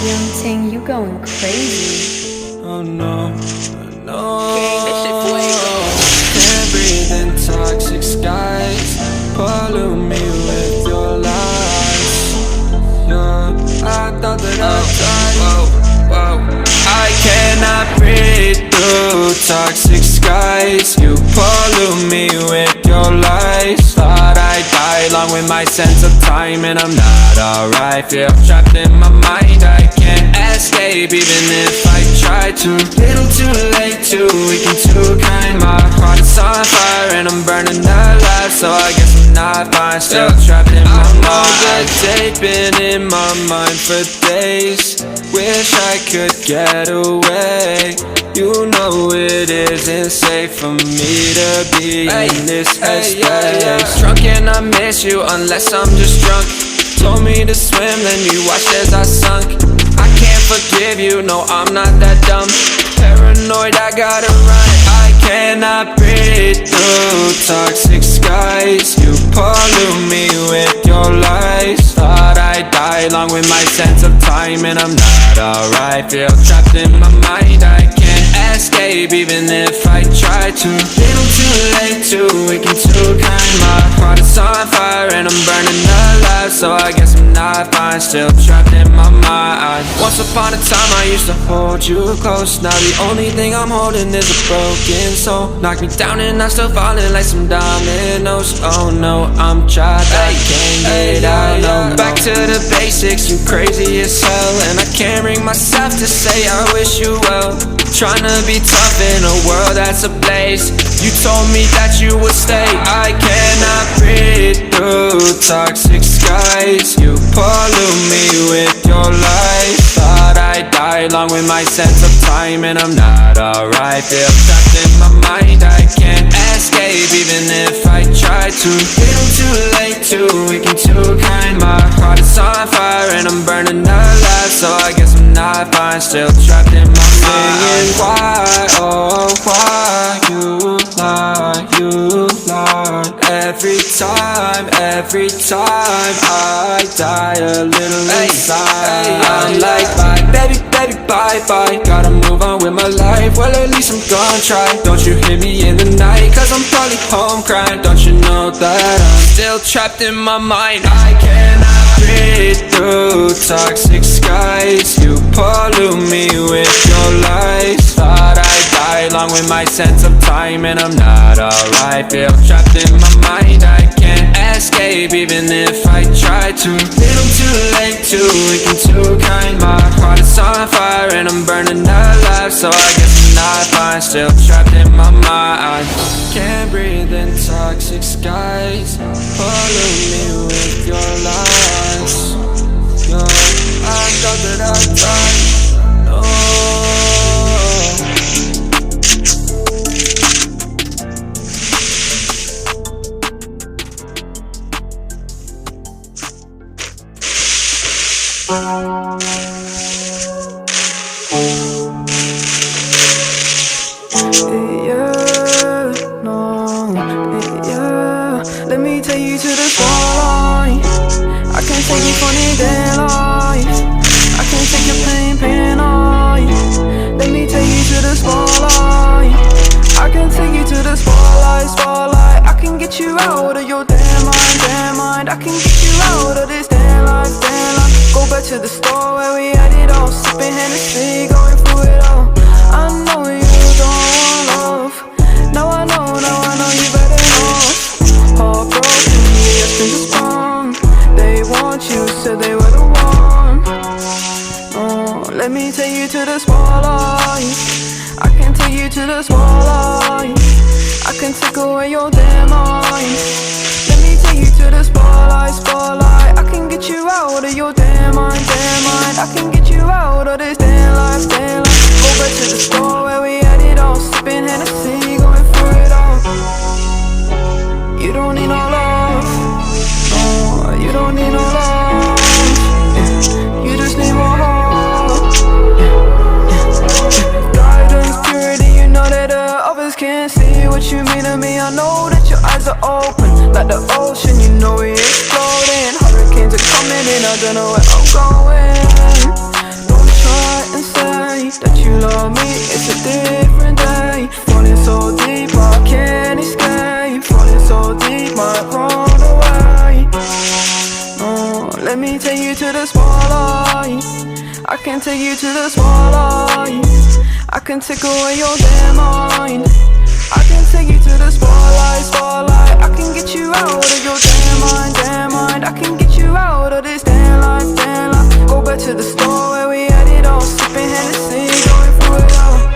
Young Ting, you going crazy. Oh no, no. Can't breathe in toxic skies. Pollute me with your lies. Yeah, I thought that I'd die. I cannot breathe through toxic skies. You pollute me with your lies. Thought I'd die along with my sense of time, and I'm not alright. Feel trapped in my mind, I can't escape even if I try to. Little too late, too weak and too kind. My heart is on fire and I'm burning alive, so I guess I'm not fine. Still trapped in my mind. That day been in my mind for days. Wish I could get away. You know it isn't safe for me to be in this headspace. Drunk and I miss you unless I'm just drunk. Told me to swim, then you watched as I sunk. I can't forgive you, no I'm not that dumb. Paranoid, I gotta run. I cannot breathe through toxic skies. You pollute me with your lies. Thought I'd die along with my sense of time, and I'm not alright. Feel trapped in my mind, I can't escape even if I try to. Little too late, too weak and too kind. My heart is on fire and I'm burning alive, so I guess I'm not fine. Still trapped in my mind. Once upon a time I used to hold you close. Now the only thing I'm holding is a broken soul. Knock me down and I'm still falling like some dominoes. Oh no, I'm trapped, I can't get out, no. Back to the basics, you crazy as hell, and I can't bring myself to say I wish you well. Tryna be tough in a world that's ablaze. You told me that you would stay. I cannot breathe through toxic skies. You pollute me with your lies. Thought I'd die along with my sense of time, and I'm not alright. Feel trapped in my mind, I can't escape even if I try to. Little too late, too weak and too kind. My heart is on fire and I'm burning alive, so I guess I'm not fine. Still trapped in my mind. Why, oh why you lie, you lie. Every time I die a little inside. I'm like bye, baby, baby, bye, bye. Gotta move on with my life, well at least I'm gonna try. Don't you hit me in the night, cause I'm probably home crying. Don't you know that I'm still trapped in my mind. I cannot breathe through toxic skies. You pollute me with your lies. Thought I'd die along with my sense of time, and I'm not alright. Feel trapped in my mind, I can't escape even if I try to. Little too late, too weak and too kind. My heart is on fire and I'm burning alive, so I guess I'm not fine. Still trapped in my mind. Can't breathe in toxic skies. Pollute me with your lies. Yo, I thought that I'd die. No. Let me take you to the spotlight. I can't take you from the daylight. I can't take your pain, pain life. Let me take you to the spotlight. I can take you to the spotlight, spotlight. I can get you out of your damn mind, damn mind. I can get you out of this damn life, damn life. Go back to the store where we had it all, sipping Hennessy, going through it all. I know you don't want love. Now I know you better know. Heartbroken, yes, things are wrong. They want you, said they were the one. Oh, let me take you to the spotlight. I can take you to the spotlight. I can take away your damn mind. Let me take you to the spotlight, spotlight. I can get you out of your damn mind, damn mind. I can get you out of this damn life, damn life. Go back to the store where we had it all, sipping Hennessy, going through it all. You don't need no love, no, you don't need no love. You just need more heart. Guidance, purity, you know that others can't see what you mean to me. I know that your eyes are open, like the ocean, you know we exploding. Hurricanes are coming in, I don't know where I'm going. I can take you to the spotlight. I can take away your damn mind. I can take you to the spotlight, spotlight. I can get you out of your damn mind, damn mind. I can get you out of this damn life, damn life. Go back to the store where we had it all, sipping Hennessy, going through it all.